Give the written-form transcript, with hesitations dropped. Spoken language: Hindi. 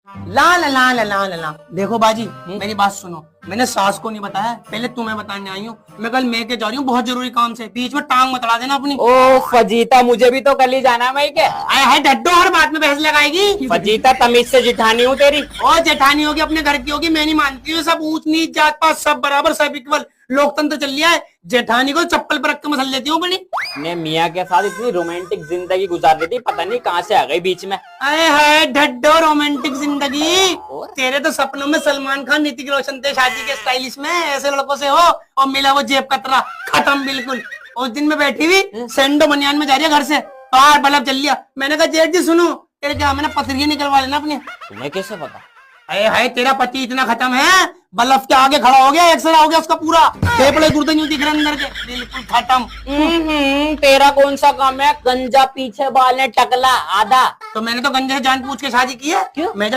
ला ला ला ला ला ला ला। देखो बाजी, मेरी बात सुनो। मैंने सास को नहीं बताया, पहले तुम्हें बताने आई हूँ। मैं कल मैं के जा रही हूँ बहुत जरूरी काम से, बीच में टांग मत अड़ा देना अपनी। ओ फजीता, मुझे भी तो कल ही जाना है मैं के। आए हाय डड्डो, हर बात में बहस लगाएगी। फजीता, तमीज से जिठानी हूँ तेरी। और जेठानी होगी अपने घर की होगी, मैं नहीं मानती हूँ। सब ऊंच नीच जात पात सब बराबर, सब इक्वल। लोकतंत्र चल लिया है। जेठानी को चप्पल पर रख के मसल लेती हूँ अपनी। ने मियाँ के साथ इतनी रोमांटिक जिंदगी गुजार रही थी, पता नहीं कहाँ से आ गई बीच में। अरे है ढड्डो, रोमांटिक जिंदगी। तेरे तो सपनों में सलमान खान ऋतिक रोशन थे शादी के स्टाइलिश में, ऐसे लड़कों से हो। और मिला वो जेब कतरा, खत्म बिल्कुल। उस दिन में बैठी हुई सेंडो बनियान में जा रही है घर से, बाहर बल्ब जल लिया। मैंने कहा जेठ जी सुनो, तेरे क्या मैंने पथरिया निकलवा लेना अपने। तुम्हें कैसे पता? अरे हाय, तेरा पति इतना खत्म है, बल्ब के आगे खड़ा हो गया, एक्सरा हो गया उसका पूरा। फेफड़े गुर्दे यूं दिख रहे अंदर के, बिल्कुल खत्म। तेरा कौन सा काम है? गंजा पीछे बाल ने टकला आधा। तो मैंने तो गंजे से जान पूछ के शादी की है। क्यों? मैं